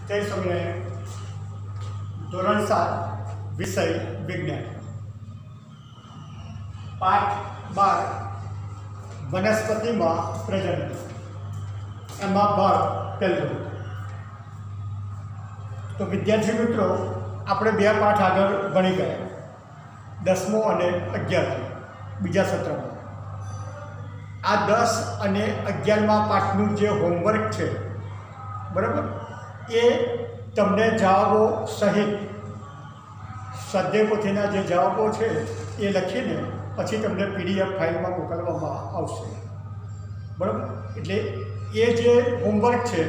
જય સ્વામિનારાયણ. ધોરણ 7 વિષય વિજ્ઞાન, પાઠ 12 વનસ્પતિમાં પ્રજનન. એમાં ભાગ પહેલો. તો વિદ્યાર્થી મિત્રો, આપણે 2 પાઠ આગળ ભણી ગયા, 10મો અને 11મો બીજા સત્રમાં. આ 10 અને 11મા પાઠનું જે હોમવર્ક છે, બરાબર, એ તમને જવાબો સહિત સ્વાધ્યાય પોથીના જે જવાબો છે એ લખીને પછી તમને PDF ફાઇલમાં મોકલવામાં આવશે, બરાબર. એટલે એ જે હોમવર્ક છે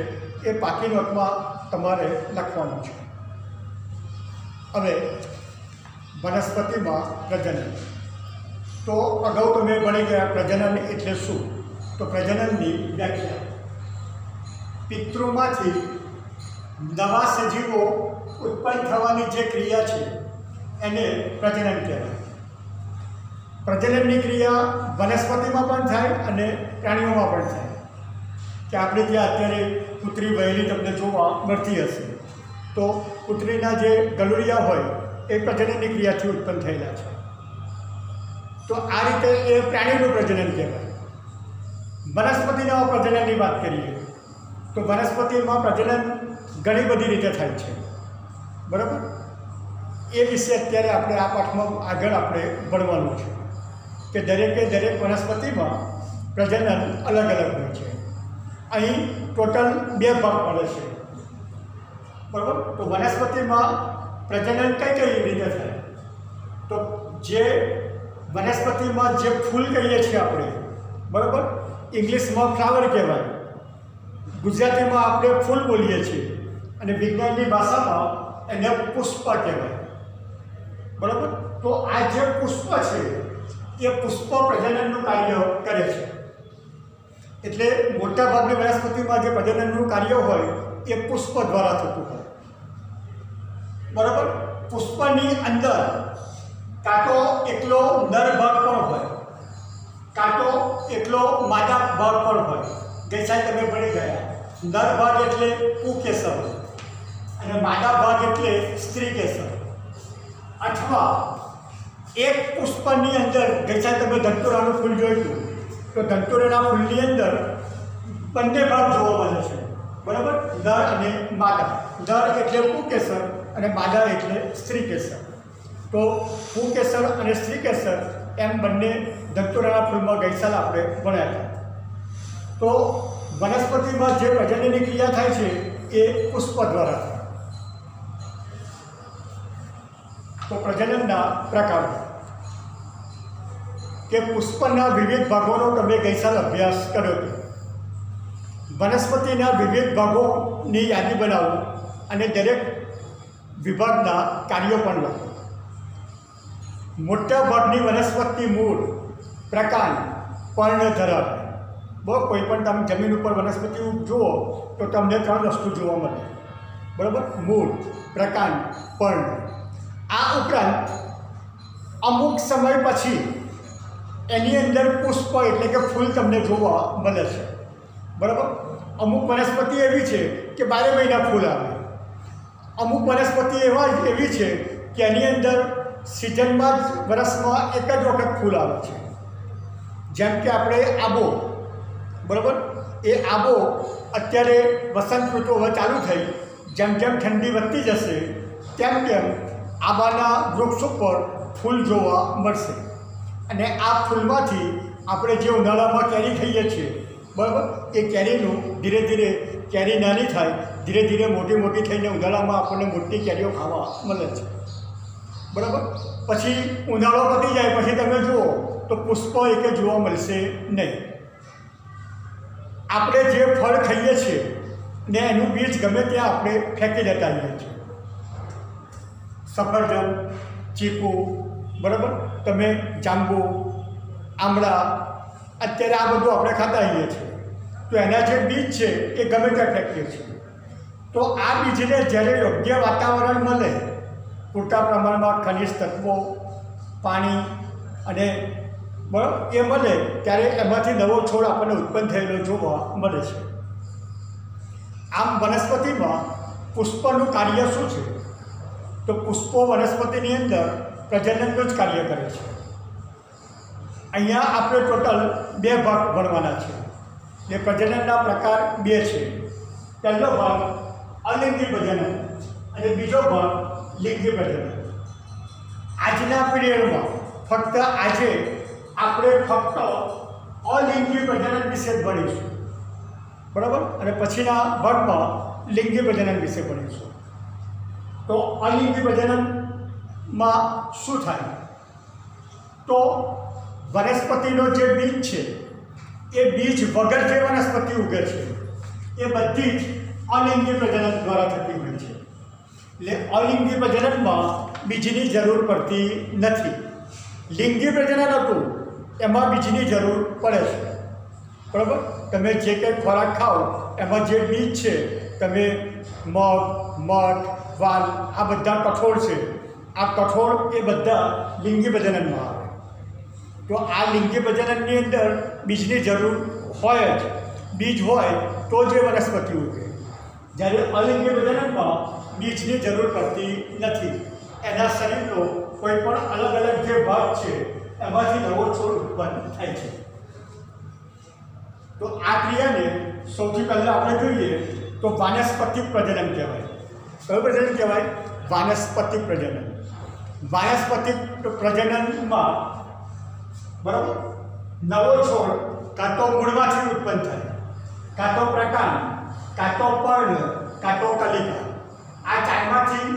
એ પાકી નોટમાં તમારે લખવાનું છે. હવે વનસ્પતિમાં પ્રજનન. તો અગાઉ તમે ભણી ગયા પ્રજનન એટલે શું. તો પ્રજનનની વ્યાખ્યા: પિતૃમાંથી નવા સજીવો ઉત્પન્ન થવાની જે ક્રિયા છે એને પ્રજનન કહેવાય. પ્રજનનની ક્રિયા વનસ્પતિમાં પણ થાય અને પ્રાણીઓમાં પણ થાય. કે આપણે ત્યાં અત્યારે કૂતરી વહેલી તમને જોવા મળતી હશે, તો કૂતરીના જે ગલુડિયા હોય એ પ્રજનનની ક્રિયાથી ઉત્પન્ન થયેલા છે. તો આ રીતે એ પ્રાણીનું પ્રજનન કહેવાય. વનસ્પતિના પ્રજનનની વાત કરીએ તો વનસ્પતિમાં પ્રજનન ઘણી બધી રીતે થાય છે, બરાબર. એ વિશે અત્યારે આપણે આ પાઠમાં આગળ આપણે ભણવાનું છે કે દરેક વનસ્પતિમાં પ્રજનન અલગ અલગ હોય છે. અહીં ટોટલ 2 ભાગ પડે છે, બરાબર. તો વનસ્પતિમાં પ્રજનન કઈ રીતે થાય? તો જે વનસ્પતિમાં જે ફૂલ કહીએ છીએ આપણે, બરાબર, ઇંગ્લિશમાં ફ્લાવર કહેવાય, ગુજરાતીમાં આપણે ફૂલ બોલીએ છીએ, અને વિજ્ઞાનની ભાષામાં એને પુષ્પ કહેવાય, બરાબર. તો આ જે પુષ્પ છે એ પુષ્પ પ્રજનનનું કાર્ય કરે છે. એટલે મોટાભાગની વનસ્પતિમાં જે પ્રજનનનું કાર્ય હોય એ પુષ્પ દ્વારા થતું હોય, બરાબર. પુષ્પની અંદર કાં તો એકલો નર ભાગ પણ હોય, કાં તો એકલો માદા ભાગ પણ હોય. ગઈ સાહેબ તમે ભણી ગયા, નર ભાગ એટલે પુંકેસર અને માદા ભાગ એટલે સ્ત્રી કેસર. અથવા એક પુષ્પની અંદર, ગઈ સાહેબ તમે ધંતુરાનું ફૂલ જોયું, તો ધંતુરાના ફૂલની અંદર બંને ભાગ જોવા મળે છે, બરાબર, નર અને માદા. નર એટલે પુંકેસર અને માદા એટલે સ્ત્રી કેસર. તો પુંકેસર અને સ્ત્રી કેસર એમ બંને ધંતુરાના ફૂલમાં ગઈ સાલ આપણે ભણ્યા હતા. તો વનસ્પતિમાં જે પ્રજનનની ક્રિયા થાય છે એ પુષ્પ દ્વારા થાય. તો પ્રજનનના પ્રકારો કે પુષ્પના વિવિધ ભાગોનો તમે ગઈ સાલ અભ્યાસ કર્યો હતો. વનસ્પતિના વિવિધ ભાગોની યાદી બનાવો અને દરેક વિભાગના કાર્યો પણ લખો. મોટા ભાગની વનસ્પતિ મૂળ, પ્રકાંડ, પર્ણ ધરાવે. કોઈ પણ તમે જમીન ઉપર વનસ્પતિ જુઓ તો તમને 3 વસ્તુ જોવા મળે, બરાબર, મૂળ, પ્રકાંડ, પર્ણ. આ ઉપરાંત અમુક સમય પછી એની અંદર પુષ્પ એટલે કે ફૂલ તમને જોવા મળે છે, બરાબર. અમુક વનસ્પતિ એવી છે કે 12 મહિના ફૂલ આવે. અમુક વનસ્પતિ એવી છે કે એની અંદર સિઝનમાં જ વર્ષમાં એક જ વખત ફૂલ આવે છે. જેમ કે આપણે આબો, બરાબર, એ આબો અત્યારે વસંત ઋતુ હવે ચાલુ થઈ, જેમ જેમ ઠંડી વધતી જશે તેમ તેમ આંબાના વૃક્ષ ઉપર ફૂલ જોવા મળશે. અને આ ફૂલમાંથી આપણે જે ઉનાળામાં કેરી ખાઈએ છીએ, બરાબર, એ કેરીનું ધીરે ધીરે કેરી નાની થાય, ધીરે ધીરે મોટી થઈને ઉનાળામાં આપણને મોટી કેરીઓ ખાવા મળે છે, બરાબર. પછી ઉનાળો પતી જાય પછી તમે જુઓ તો પુષ્પ એકે જોવા મળશે નહીં. આપણે જે ફળ ખાઈએ છીએ ને એનું બીજ ગમે ત્યાં આપણે ફેંકી દેતા હોઈએ છીએ. સફરજન, ચીકુ, બરાબર, તમે જાંબુ, આમળા, અત્યારે આ બધું આપણે ખાતા હોઈએ છીએ. તો એના જે બીજ છે એ ગમે ત્યાં ફેંકીએ છીએ. તો આ બીજને જ્યારે યોગ્ય વાતાવરણ મળે, પૂરતા પ્રમાણમાં ખનિજ તત્વો, પાણી અને બરાબર એ મળે, ત્યારે એમાંથી નવો છોડ આપણને ઉત્પન્ન થયેલો જોવા મળે છે. આમ વનસ્પતિમાં પુષ્પનું કાર્ય શું છે? તો પુષ્પો વનસ્પતિની અંદર પ્રજનનનું જ કાર્ય કરે છે. અહીંયા આપણે ટોટલ 2 ભાગ ભણવાના છે. એ પ્રજનનના પ્રકાર 2 છે. પહેલો ભાગ અલિંગી પ્રજનન અને બીજો ભાગ લિંગી પ્રજનન. આજના પીરિયડમાં આજે આપણે ફક્ત અલિંગી પ્રજનન વિશે જ ભણીશું, બરાબર? અને પછીના ભાગમાં લિંગી પ્રજનન વિશે ભણીશું. તો અલિંગી પ્રજનનમાં શું થાય? તો વનસ્પતિનો જે બીજ છે એ બીજ વગર જે વનસ્પતિ ઉગે છે એ બધી જ અલિંગી પ્રજનન દ્વારા થતી હોય છે. એટલે અલિંગી પ્રજનનમાં બીજની જરૂર પડતી નથી. લિંગી પ્રજનન હતું એમાં બીજની જરૂર પડે છે, બરાબર? તમે જે કંઈ ખોરાક ખાઓ એમાં જે બીજ છે, તમે મગ, મઠ, વાલ, આ બધા કઠોળ છે, આ કઠોળ એ બધા લિંગી પ્રજનનમાં આવે. તો આ લિંગી પ્રજનનની અંદર બીજની જરૂર હોય જ. બીજ હોય તો જે વનસ્પતિ ઉગે. જ્યારે અલિંગી પ્રજનનમાં બીજની જરૂર પડતી નથી. એના શરીરનો કોઈ પણ અલગ અલગ જે ભાગ છે એમાંથી નવો છોડ ઉત્પન્ન થાય છે. તો આ ક્રિયાને સૌથી પહેલાં આપણે જોઈએ તો વાનસ્પતિક પ્રજનન કહેવાય. કયું પ્રજનન કહેવાય? વાનસ્પતિક પ્રજનન. વાનસ્પતિક પ્રજનનમાં, બરાબર, નવો છોડ કાં તો મૂળમાંથી ઉત્પન્ન થાય, કાં તો પ્રકાંડ, કાં તો પર્ણ, કાં તો કલિકા. આ ચારમાંથી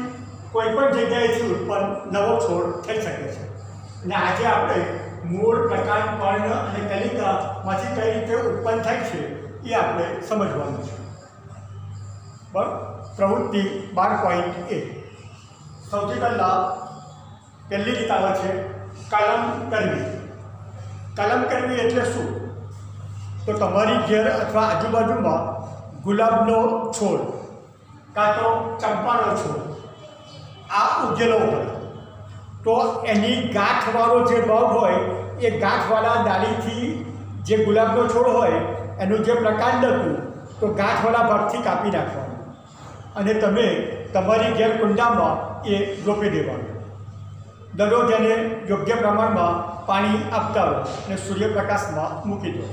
કોઈ પણ જગ્યાએથી ઉત્પન્ન નવો છોડ થઈ શકે છે. અને આજે આપણે મૂળ, પ્રકાંડ, પર્ણ અને કલિકામાંથી કઈ રીતે ઉત્પન્ન થાય છે એ આપણે સમજવાનું છે. બરાબર? પ્રવૃત્તિ 12.1. સૌથી પહેલાં પહેલી રીત આવે છે કલમ કરવી. કલમ કરવી એટલે શું? તો તમારી ઘેર અથવા આજુબાજુમાં ગુલાબનો છોડ કાં તો ચંપાનો છોડ આ ઉગેલો હોય તો એની ગાંઠવાળો જે ભાગ હોય એ ગાંઠવાળા ડાળીથી જે ગુલાબનો છોડ હોય એનું જે પ્રકાંડ હતું તો ગાંઠવાળા ભાગથી કાપી નાખવાનું અને તમે તમારી ઘેર કુંડામાં એ રોપી દેવાનું. દરરોજ એને યોગ્ય પ્રમાણમાં પાણી આપતા રહો અને સૂર્યપ્રકાશમાં મૂકી દો.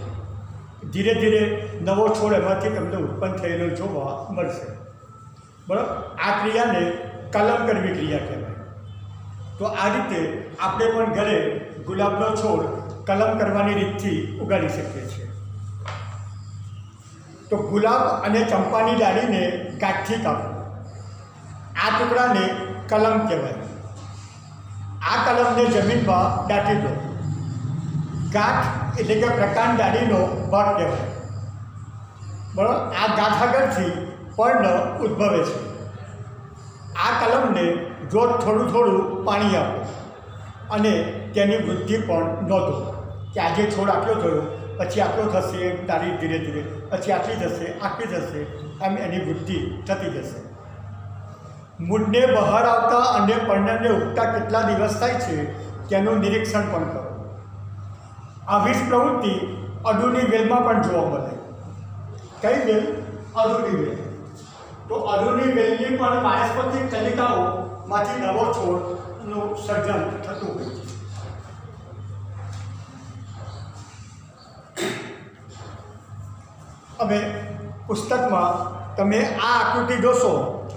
ધીરે ધીરે નવો છોડ એમાંથી તમને ઉત્પન્ન થયેલો જોવા મળશે. બરાબર? આ ક્રિયાને કલમ કરવી ક્રિયા કહેવાય. તો આ રીતે આપણે પણ ઘરે ગુલાબનો છોડ કલમ કરવાની રીતથી ઉગાડી શકીએ છીએ. તો ગુલાબ અને ચંપાની ડાળીને ગાંઠથી કાપો. આ ટુકડાને કલમ કહેવાય. આ કલમને જમીનમાં દાટી દો. ગાંઠ એટલે કે પ્રકાંડ ડાળીનો ભાગ કહેવાય. બરાબર? આ ગાંઠ આગળથી પર્ણ ઉદ્ભવે છે. આ કલમને રોજ થોડું થોડું પાણી આપો અને તેની વૃદ્ધિ પણ નોંધો કે આજે છોડ આટલો થયો, પછી આટલો થશે, તારી ધીરે ધીરે પછી આટલી થશે, આટલી થશે, એમ એની વૃદ્ધિ થતી જશે. મૂળને બહાર આવતા અને પર્ણને ઉગતા કેટલા દિવસ થાય છે તેનું નિરીક્ષણ પણ કરો. આવી જ પ્રવૃત્તિ અડુની વેલમાં પણ જોવા મળે. કઈ વેલ? અડુની વેલ. તો અડુની વેલની પણ વાનસ્પતિક કલિકાઓમાંથી નવો છોડનું સર્જન થતું હોય છે. હવે પુસ્તકમાં તમે આ આકૃતિ જોશો,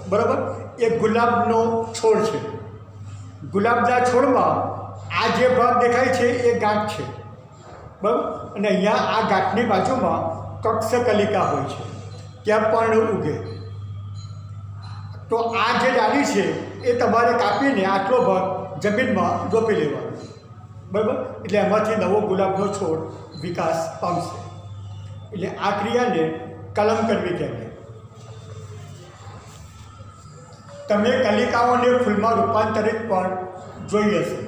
બરાબર? એ ગુલાબનો છોડ છે. ગુલાબના છોડમાં આ જે ભાગ દેખાય છે એ ગાંઠ છે, બરાબર? અને અહીંયા આ ગાંઠની બાજુમાં કક્ષકલિકા હોય છે, ત્યાં પર્ણ ઉગે. તો આ જે ડાળી છે એ તમારે કાપીને આટલો ભાગ જમીનમાં રોપી લેવાનો, બરાબર? એટલે એમાંથી નવો ગુલાબનો છોડ વિકાસ પામશે. એટલે આ ક્રિયાને કલમ કરવી કહેવાય. તમે કલિકાઓને ફૂલમાં રૂપાંતરિત પણ જોઈ હશે.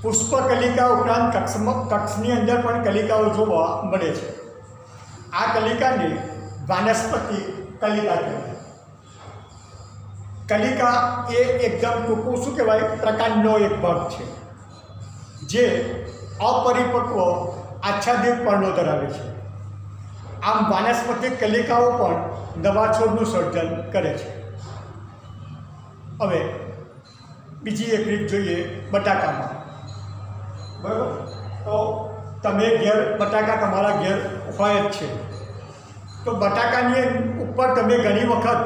પુષ્પકલિકા ઉપરાંત કક્ષની અંદર પણ કલિકાઓ જોવા મળે છે. આ કલિકાને વાનસ્પતિક કલિકા કહેવાય. કલિકા એ એકદમ ટૂંકું શું કહેવાય? પ્રકાંડનો એક ભાગ છે જે અપરિપક્વ આચ્છાદિત પર્ણો ધરાવે છે. આમ વાનસ્પતિક કલિકાઓ પણ નવા છોડનું સર્જન કરે છે. હવે બીજી એક રીત જોઈએ બટાકામાં. બરાબર, તો તમે ઘેર બટાકા તમારા ઘેર હોય જ છે, તો બટાકાની ઉપર તમે ઘણી વખત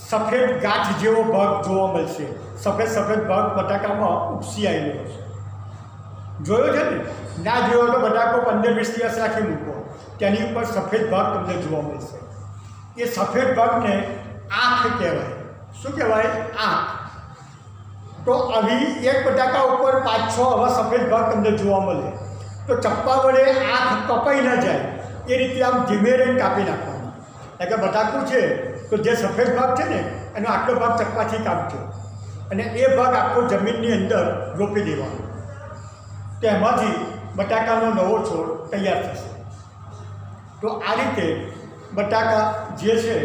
સફેદ ગાંઠ જેવો ભાગ જોવા મળશે. સફેદ ભાગ બટાકામાં ઉપસી આવેલો હશે. જોયો છે ને? ના જોયો તો બટાકો 15-20 દિવસ રાખી મૂકો, તેની ઉપર સફેદ ભાગ તમને જોવા મળશે. એ સફેદ ભાગને આંખ કહેવાય. શું કહેવાય? આંખ. તો આવી એક બટાકા ઉપર 5-6 આવા સફેદ ભાગ તમને જોવા મળે, તો ચપ્પા વડે આંખ કપાઈ ન જાય એ રીતે આમ ધીમે રહીને કાપી નાખવાનું. એટલે કે બટાકું છે તો જે સફેદ ભાગ છે ને એનો આટલો ભાગ ચપ્પાથી કાપજો અને એ ભાગ આખો જમીનની અંદર રોપી દેવાનો. તો એમાંથી બટાકાનો નવો છોડ તૈયાર થશે. તો આ રીતે બટાકા જે છે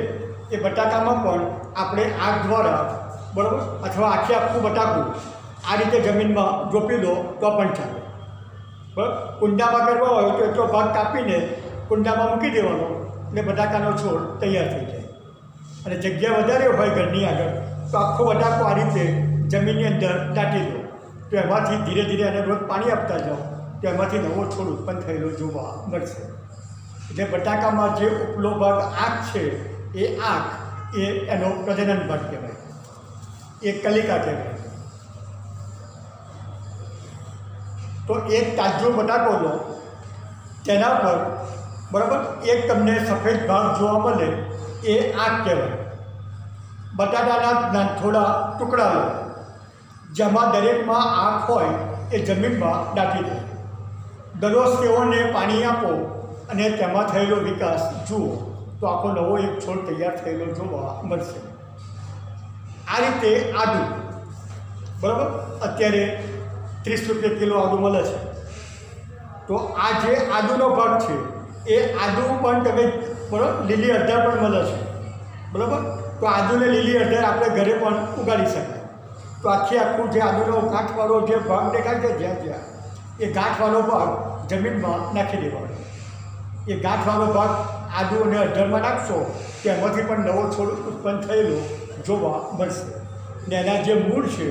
એ બટાકામાં પણ આપણે આગ દ્વારા, બરાબર, અથવા આખું બટાકું આ રીતે જમીનમાં રોપી દો તો પણ ચાલે. બરાબર, કુંડામાં કરવા હોય તો એટલો ભાગ કાપીને કુંડામાં મૂકી દેવાનો એટલે બટાકાનો છોડ તૈયાર થઈ જાય. અને જગ્યા વધારે હોય ઘરની આગળ તો આખો બટાકો આ રીતે જમીનની અંદર દાટી દો, તો એમાંથી ધીરે ધીરે એને રોજ પાણી આપતા જાઓ તો એમાંથી નવો છોડ ઉત્પન્ન થયેલો જોવા મળશે. એટલે બટાકામાં જે ઉપલો ભાગ આંખ છે એ આંખ એ એનો પ્રજનન ભાગ કહેવાય, એ કલિકા કહેવાય. તો એક તાજો બટાકો લો, તેના પર, બરાબર, એક તમને સફેદ ભાગ જોવા મળે એ આંખ કહેવાય. બટાટાના થોડા ટુકડા લો, જેમાં દરેકમાં આંખ હોય એ જમીનમાં દાટી દો. દરરોજ તેઓને પાણી આપો અને તેમાં થયેલો વિકાસ જુઓ તો આખો નવો એક છોડ તૈયાર થયેલો જોવા મળશે. આ રીતે આદુ, બરાબર, અત્યારે 30 રૂપિયા કિલો આદુ મળે છે. તો આ જે આદુનો ભાગ છે એ આદુ પણ તમે, બરાબર, લીલી હળદર પણ મળે છે. બરાબર, તો આદુને લીલી હળદર આપણે ઘરે પણ ઉગાડી શકાય. તો આખું જે આદુનો ગાંઠવાળો જે ભાગ દેખાય છે જ્યાં એ ગાંઠવાળો ભાગ જમીનમાં નાખી દેવાનો. એ ગાંઠવાળો ભાગ આદુ અને હળદરમાં નાખશો તો એમાંથી પણ નવો છોડ ઉત્પન્ન થયેલો જોવા મળશે. ને એના જે મૂળ છે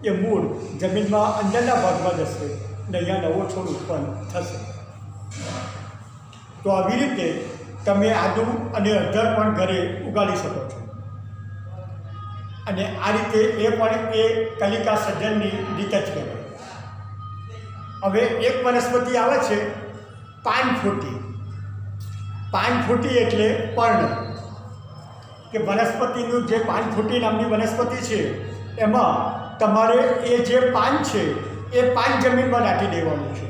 એ મૂળ જમીનમાં અંદરના ભાગમાં જશે ને અહીંયા નવો છોડ ઉત્પન્ન થશે. તો આવી રીતે તમે આદુ અને હળદર પણ ઘરે ઉગાડી શકો છો. અને આ રીતે એ પણ એ કલિકા સર્જનની રીત જ કહેવાય. હવે એક વનસ્પતિ આવે છે પાનફૂટી. પાનફૂટી એટલે પર્ણ, કે વનસ્પતિનું જે પાનફૂટી નામની વનસ્પતિ છે એમાં તમારે એ જે પાન છે એ પાન જમીનમાં દાટી દેવાનું છે.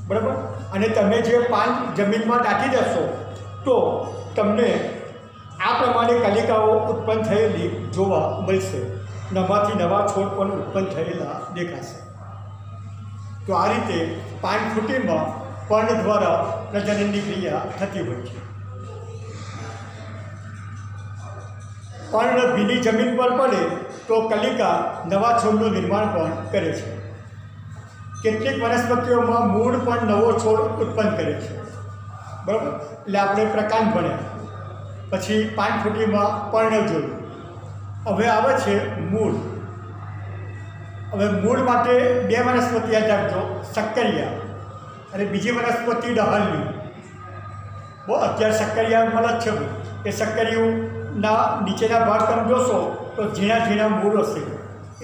બરાબર, અને તમે જે પાન જમીનમાં દાટી દેશો તો તમને આ પ્રમાણે કલિકાઓ ઉત્પન્ન થયેલી જોવા મળશે. નવાથી નવા છોડ પણ ઉત્પન્ન થયેલા દેખાશે. તો આ રીતે પાનફૂટીમાં પર્ણ દ્વારા પ્રજનનની ક્રિયા થતી હોય છે. પર્ણ ભીની જમીન પર પડે તો કલિકા નવા છોડનું નિર્માણ પણ કરે છે. કેટલીક વનસ્પતિઓમાં મૂળ પણ નવો છોડ ઉત્પન્ન કરે છે. બરાબર, એટલે આપણે પ્રકાંડ ભણ્યા, પછી પાનફૂટીમાં પર્ણ જોયું. હવે આવે છે મૂળ. હવે મૂળ માટે બે વનસ્પતિ યાદ રાખજો, શક્કરિયા અને બીજી વનસ્પતિ ડહાલની. બહુ અત્યારે શક્કરિયા મળે જ છે. એ શક્કરિયુંના નીચેના ભાગ તમે જોશો તો ઝીણા ઝીણા મૂળ હશે.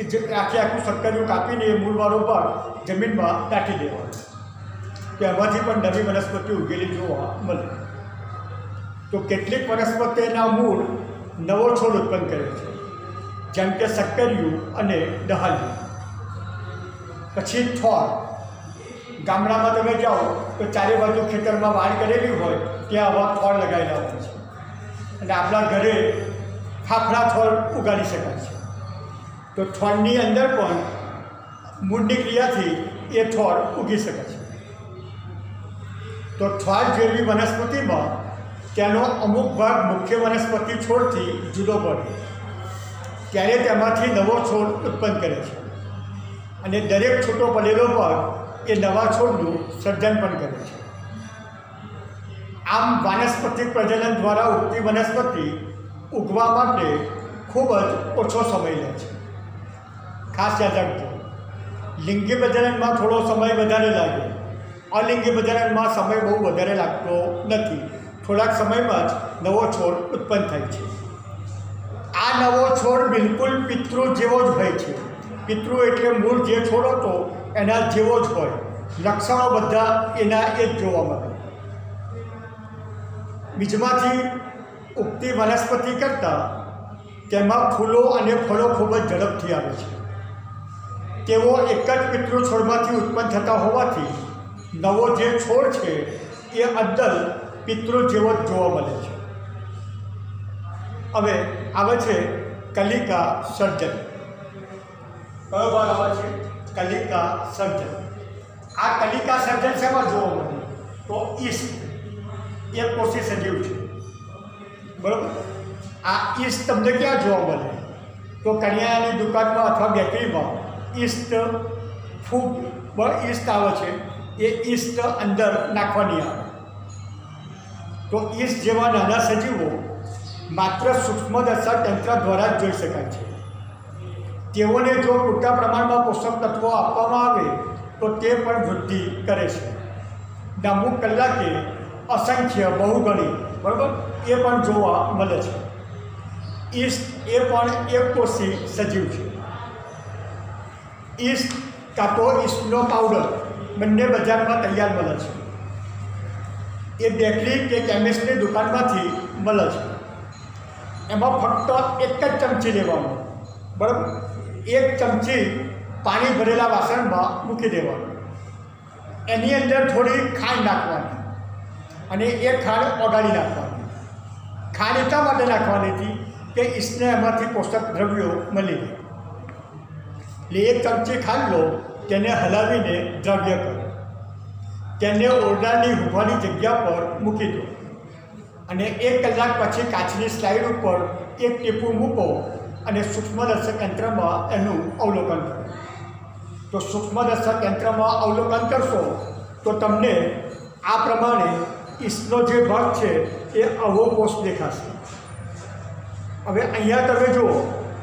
એ જે આખું શક્કરિયું કાપીને એ મૂળવાળો ભાગ જમીનમાં દાટી દેવાનો, તો એમાંથી પણ નવી વનસ્પતિ ઉગેલી જોવા મળે. તો કેટલીક વનસ્પતિના મૂળ નવો છોડ ઉત્પન્ન કરે છે, જેમ કે શક્કરિયું અને ડહાલી. પછી થોર. ગામડામાં તમે જાઓ તો ચારે બાજુ ખેતરમાં વાડ કરેલી હોય ત્યાં આવા થોર લગાવેલા હોય છે. અને આપણા ઘરે ફાફડા થોર ઉગાડી શકાય છે. તો થોરની અંદર પણ મૂળની ક્રિયાથી એ થોર ઉગી શકે છે. તો થોર જેવી વનસ્પતિમાં તેનો અમુક ભાગ મુખ્ય વનસ્પતિ છોડથી જુદો પડે ત્યારે તેમાંથી નવો છોડ ઉત્પન્ન કરે છે. અને દરેક છૂટો પડેલો ભાગ એ નવા છોડનું સર્જન પણ કરે છે. આમ વાનસ્પતિક પ્રજનન દ્વારા ઉગતી વનસ્પતિ ઉગવા માટે ખૂબ જ ઓછો સમય લે છે. ખાસ યાદ રાખજો, લિંગી પ્રજનનમાં થોડો સમય વધારે લાગે, અલિંગી પ્રજનનમાં સમય બહુ વધારે લાગતો નથી. થોડાક સમયમાં જ નવો છોડ ઉત્પન્ન થાય છે. આ નવો છોડ બિલકુલ પિતૃ જેવો જ હોય છે. પિતૃ એટલે મૂળ જે છોડ હતો એના જેવો જ હોય, લક્ષણો બધા એના એ જ જોવા મળે. બીજમાંથી ઉગતી વનસ્પતિ કરતાં તેમાં ફૂલો અને ફળો ખૂબ જ ઝડપથી આવે છે. તેઓ એક જ પિતૃ છોડમાંથી ઉત્પન્ન થતા હોવાથી નવો જે છોડ છે એ અદ્દલ પિતૃ જેવો જ જોવા મળે છે. હવે આવે છે કલિકા સર્જન. કયો ભાગ આવે છે? કલિકા સર્જન. આ કલિકા સર્જન શેમાં જોવા મળે? તો ઈસ્ટ એક કોષી સજીવ છે, બરાબર. આ ઈસ્ટ તમને ક્યાં જોવા મળે? તો કરિયાણાની દુકાનમાં અથવા બેકરીમાં ઈસ્ટ ફૂગ ઈસ્ટ આવે છે, એ ઈસ્ટ અંદર નાખવાની આવે. તો ઈસ્ટ જેવા નાના સજીવો માત્ર સૂક્ષ્મદર્શક યંત્ર દ્વારા જ જોઈ શકાય છે. તેઓને જો પૂરતા પ્રમાણમાં પોષક તત્વો આપવામાં આવે તો તે પણ વૃદ્ધિ કરે છે. અમુક કલાકે અસંખ્ય બહુગણી, બરાબર, એ પણ જોવા મળે છે. ઈસ્ટ એ પણ એક કોષી સજીવ છે. ઈસ્ટ કાં તો ઈસ્ટનો પાવડર બંને બજારમાં તૈયાર મળે છે. એ બેકરી કે કેમિસ્ટની દુકાનમાંથી મળે છે. એમાં ફક્ત એક જ ચમચી લેવાનું, બરાબર. એક ચમચી પાણી ભરેલા વાસણમાં મૂકી દેવાનું. એની અંદર થોડી ખાંડ નાખવાની અને એ ખાંડ ઓગાળી નાખવાની. ખાંડ એટલા માટે નાખવાની હતી કે ઈસ્ટને એમાંથી પોષક દ્રવ્યો મળી રહે. એટલે એક ચમચી ખાંડ લો, તેને હલાવીને દ્રવ્ય કરો, તેને ઓરડાની ઊભાની જગ્યા પર મૂકી દો અને 1 કલાક પછી કાચની સ્લાઇડ ઉપર એક ટીપું મૂકો અને સૂક્ષ્મદર્શક યંત્રમાં એનું અવલોકન કરો. તો સૂક્ષ્મદર્શક યંત્રમાં અવલોકન કરશો તો તમને આ પ્રમાણે ઈસ્ટનો જે ભાગ છે એ આવો કોષ દેખાશે. હવે અહીંયા તમે જુઓ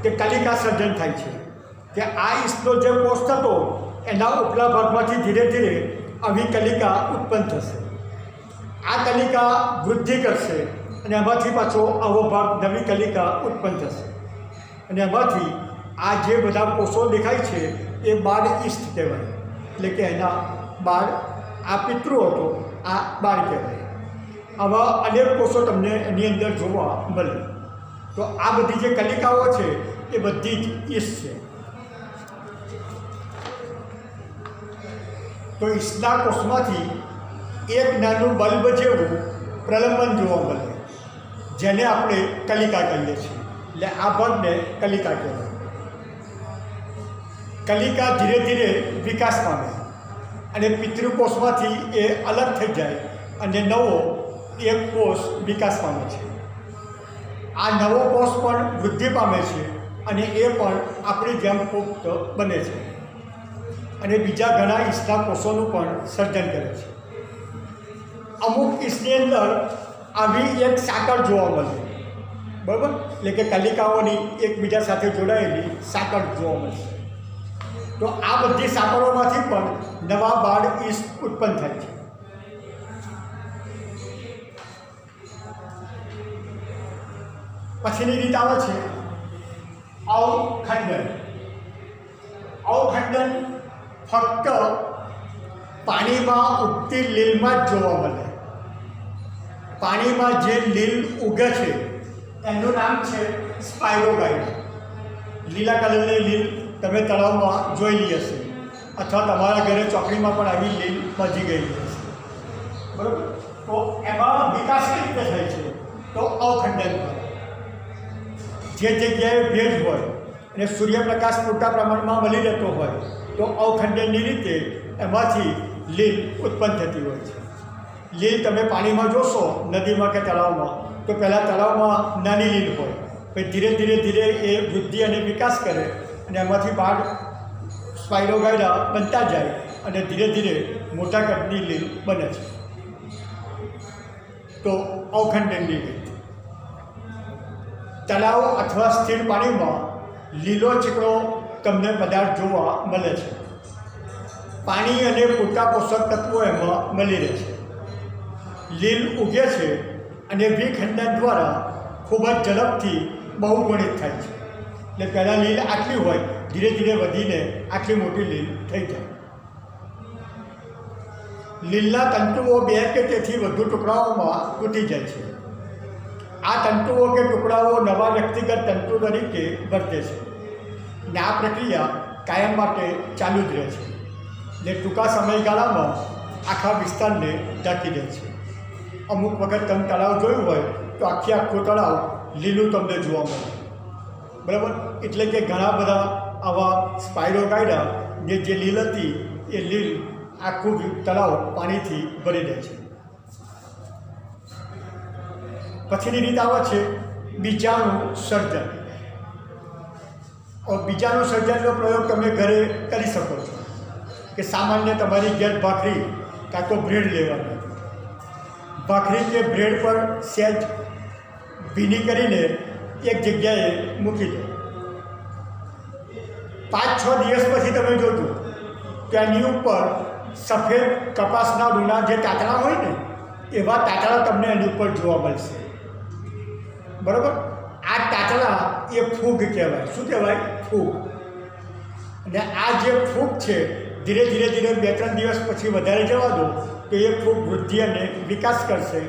કે કલિકા સર્જન થાય છે કે આ ઈસ્ટનો જે કોષ થતો એના ઉપલા ભાગમાંથી ધીરે ધીરે આવી કલિકા ઉત્પન્ન થશે. આ કલિકા વૃદ્ધિ કરશે અને એમાંથી પાછો આવો ભાગ નવી કલિકા ઉત્પન્ન થશે અને એમાંથી આ જે બધા કોષો દેખાય છે એ બાળ ઈસ્ટ કહેવાય. એટલે કે એના બાળ, આ પિતૃ હતો, આ બાળ કહેવાય. આવા અનેક કોષો તમને એની અંદર જોવા મળે. તો આ બધી જે કલિકાઓ છે એ બધી જ ઈસ્ટ છે. તો ઈસ્ટના કોષમાંથી એક નાનું બલ્બ જેવું પ્રલંબન જોવા મળે, જેને આપણે કલિકા કહીએ છીએ. એટલે આ ભાગને કલિકા કહેવાય. કલિકા ધીરે ધીરે વિકાસ પામે અને પિતૃકોષમાંથી એ અલગ થઈ જાય અને નવો એક કોષ વિકાસ પામે છે. આ નવો કોષ પણ વૃદ્ધિ પામે છે અને એ પણ આપણી જેમ પુખ્ત બને છે અને બીજા ઘણા ઈસ્ટના કોષોનું પણ સર્જન કરે છે. અમુક ઈસ્ટની અંદર આવી એક સાંકળ જોવા મળે, બરાબર. એટલે કે કલિકાઓની એકબીજા સાથે જોડાયેલી સાંકળ જોવા મળશે. તો આ બધી સાંકળોમાંથી પણ નવા બાળ ઈસ્ટ ઉત્પન્ન થાય છે. પછીની રીત આવે છે અવખંડન. અવખંડન ફક્ત પાણીમાં ઉગતી લીલમાં જ જોવા મળે. પાણીમાં જે લીલ ઉગે છે એનું નામ છે સ્પાયરોગાઇડ. લીલા કલરની લીલ તમે તળાવમાં જોયેલી હશે અથવા તમારા ઘરે ચોકડીમાં પણ આવી લીલ મજી ગયેલી હશે, બરાબર. તો એમાં વિકાસ કઈ રીતે થાય છે? તો અવખંડન પર. જે જગ્યાએ ભેજ હોય અને સૂર્યપ્રકાશ પૂરતા પ્રમાણમાં મળી રહેતો હોય તો અવખંડનની રીતે એમાંથી લીલ ઉત્પન્ન થતી હોય છે. લીલ તમે પાણીમાં જોશો, નદીમાં કે તળાવમાં, તો પહેલાં તળાવમાં નાની લીલ હોય, પછી ધીરે ધીરે ધીરે એ વૃદ્ધિ અને વિકાસ કરે અને એમાંથી બાળ સ્પાયરોગાઇડા બનતા જાય અને ધીરે ધીરે મોટા કદની લીલ બને છે. તો અવખંડનની રીત. તળાવ અથવા સ્થિર પાણીમાં લીલો ચીકણો તમને પદાર્થ જોવા મળે છે. પાણી અને પૂરતા પોષક તત્વો એમાં મળી રહે છે. લીલ ઉગે છે અને વિખંડન દ્વારા ખૂબ જ ઝડપથી બહુગુણિત થાય છે. એટલે પહેલાં લીલ આટલી હોય, ધીરે ધીરે વધીને આટલી મોટી લીલ થઈ જાય. લીલના તંતુઓ 2 કે તેથી વધુ ટુકડાઓમાં તૂટી જાય છે. આ તંતુઓ કે ટુકડાઓ નવા વ્યક્તિગત તંતુ તરીકે વર્તે છે અને આ પ્રક્રિયા કાયમ માટે ચાલુ જ રહે છે. જે ટૂંકા સમયગાળામાં આખા વિસ્તારને ઢાંકી દે છે. અમુક વખત તમે તળાવ જોયું હોય તો આખું તળાવ લીલું તમને જોવા મળે. બરાબર? એટલે કે ઘણા બધા આવા સ્પાયરો કાઢ્યા જે લીલ હતી એ લીલ આખું તળાવ પાણીથી ભરી દે છે. પછીની રીત આવે છે બીજાણુ સર્જન. બીજાણુ સર્જનનો પ્રયોગ તમે ઘરે કરી શકો છો કે સામાન્ય તમારી ઘેર ભાખરી કાં તો બ્રેડ લેવાની. ભાખરી કે બ્રેડ પર સહેજ ભીની કરીને એક જગ્યાએ મૂકી દો. 5-6 દિવસ પછી તમે જોજો કે એની ઉપર સફેદ કપાસના રૂના જે તાતણા હોય ને એવા તાતણા તમને એની ઉપર જોવા મળશે. બરાબર? આ તાતણા એ ફૂગ કહેવાય. શું કહેવાય? ફૂગ. અને આ જે ફૂગ છે ધીરે ધીરે 2-3 દિવસ પછી વધારે જવા દો તો એ ફૂગ વૃદ્ધિ અને વિકાસ કરશે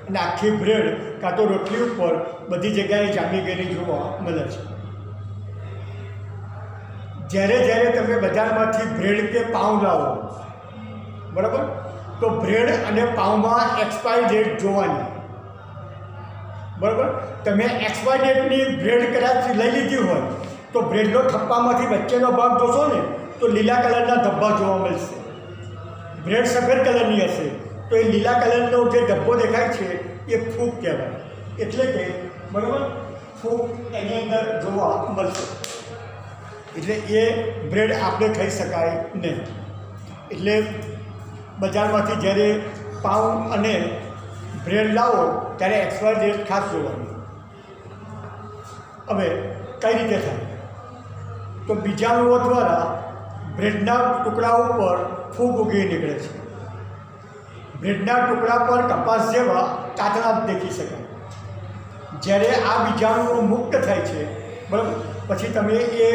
અને આખી બ્રેડ કાં તો રોટલી ઉપર બધી જગ્યાએ જામી ગયેલી જોવા મળે છે. જ્યારે તમે બજારમાંથી બ્રેડ કે પાઉં લાવો, બરાબર, તો બ્રેડ અને પાઉંમાં એક્સપાયરી ડેટ જોવાની. બરાબર? તમે એક્સપાયરી ડેટની બ્રેડ કદાચ લઈ લીધી હોય તો બ્રેડનો થપ્પામાંથી વચ્ચેનો ભાગ જોશો ને તો લીલા કલરના ધબ્બા જોવા મળશે. બ્રેડ સફેદ કલરની હશે તો એ લીલા કલરનો જે ધબ્બો દેખાય છે એ ફૂગ કહેવાય. એટલે કે બરાબર, ફૂગ એની અંદર જોવા મળશે. એટલે એ બ્રેડ આપણે ખાઈ શકાય નહીં. એટલે બજારમાંથી જ્યારે પાઉં અને બ્રેડ લાવો ત્યારે એક્સપાયરી ડેટ ખાસ જોવાની. હવે કઈ રીતે થાય? તો બીજાણુઓ દ્વારા બ્રેડના ટુકડાઓ પર ફૂગ ઉગી નીકળે છે. બ્રેડના ટુકડા પર કપાસ જેવા તાતણા દેખી શકાય. જ્યારે આ બીજાણુઓ મુક્ત થાય છે, બરાબર, પછી તમે એ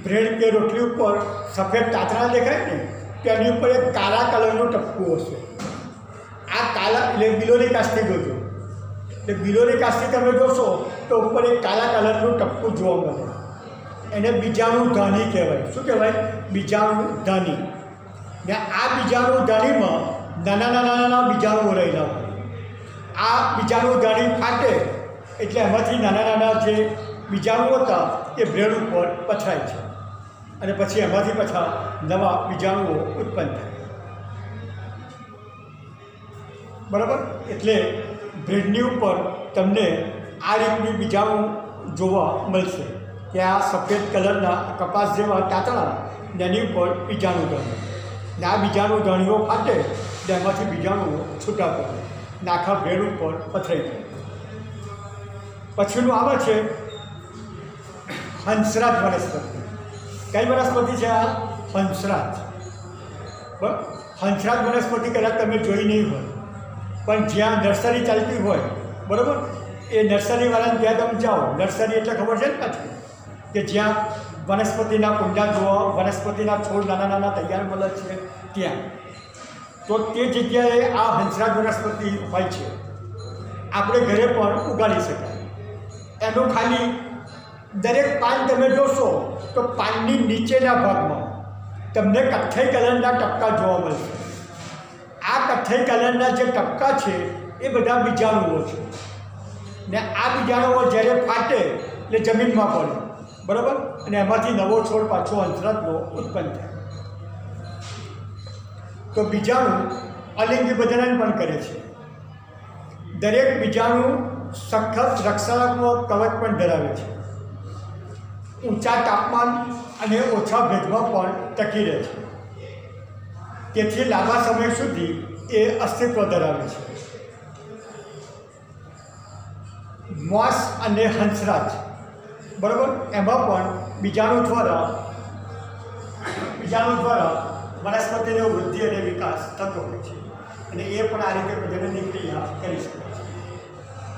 બ્રેડ કે રોટલી ઉપર સફેદ તાતણા દેખાય ને તેની ઉપર એક કાળા કલરનું ટપકું હશે. આ કાળા એટલે બિલોરી કાસ્તી જોજો. એટલે બિલોરી કાસ્તી તમે જોશો તો ઉપર એક કાળા કલરનું ટપકું જોવા મળે. એને બીજાણુ ધાની કહેવાય. શું કહેવાય? બીજાણુ ધાની. ને આ બીજાણુ ધાનીમાં નાના બીજાણુઓ રહેલા હોય. આ બીજાણુ ધાની ફાટે એટલે એમાંથી નાના જે બીજાણુ હતા એ બ્રેડ ઉપર પથરાય છે અને પછી એમાંથી પાછા નવા બીજાણુઓ ઉત્પન્ન થાય. બરાબર? એટલે બ્રેડની ઉપર તમને આ રીતની બીજાણુ જોવા મળશે કે આ સફેદ કલરના કપાસ જેવા તાતણા એની ઉપર બીજાણુ ગણે. ને આ બીજાણુ ગણીઓ ફાટે એટલે એમાંથી બીજાણુઓ છૂટા પડે ને આખા બ્રેડ ઉપર પથરાઈ જાય. પછીનું આવે છે હંસરાજ વનસ્પતિ. કઈ વનસ્પતિ છે આ? હંસરાજ. બરાબર? હંસરાજ વનસ્પતિ કદાચ તમે જોઈ નહીં હોય, પણ જ્યાં નર્સરી ચાલતી હોય, બરાબર, એ નર્સરીવાળાને ત્યાં તમે જાઓ. નર્સરી એટલે ખબર છે ને પાછી કે જ્યાં વનસ્પતિના કુંડા જોવા, વનસ્પતિના છોડ નાના તૈયાર મળે છે ત્યાં. તો તે જગ્યાએ આ હંસરાજ વનસ્પતિ હોય છે. આપણે ઘરે પણ ઉગાડી શકાય. એનું ખાલી દરેક પાન તમે જોશો તો પાનની નીચેના ભાગમાં તમને કથ્થઈ કલરના ટપકા જોવા મળશે. આ કથ્થઈ કલરના જે ટપકા છે એ બધા બીજાણુઓ છે. ને આ બીજાણુઓ જ્યારે ફાટે એટલે જમીનમાં પડે, બરાબર, અને એમાંથી નવો છોડ પાછો હંસરાજનો ઉત્પન્ન થાય. તો બીજાણુ અલિંગ વિભજન પણ કરે છે. દરેક બીજાણુ સખત રક્ષણાત્મક કવચ પણ ધરાવે છે. ઊંચા તાપમાન અને ઓછા ભેજમાં પણ ટકી રહે છે. તેથી લાંબા સમય સુધી એ અસ્તિત્વ ધરાવે છે. મોસ અને હંસરાજ, બરાબર, એમાં પણ બીજાણુ દ્વારા વનસ્પતિનો વૃદ્ધિ અને વિકાસ થતો હોય છે અને એ પણ આ રીતે પ્રજનનની ક્રિયા કરી શકે છે.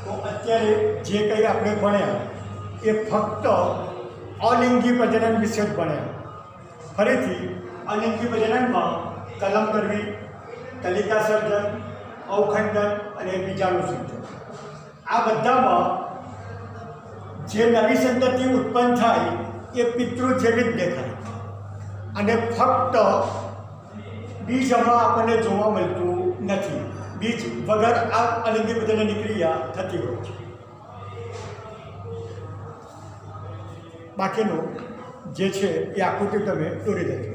તો અત્યારે જે કંઈ આપણે ભણ્યા એ ફક્ત અલિંગી પ્રજનન વિશે જ ભણ્યા. ફરીથી અલિંગી પ્રજનનમાં કલમ કરવી, કલિકા સર્જન, અવખંડન અને બીજાણુ સર્જન, આ બધામાં જે નવી સંતતિ ઉત્પન્ન થાય એ પિતૃ જેવી જ દેખાય અને ફક્ત બીજમાં આપણને જોવા મળતું નથી. બીજ વગર આ અલિંગી પ્રજનનની ક્રિયા થતી હોય છે. બાકીનું જે છે એ આકૃતિ તમે દોરી દેજો.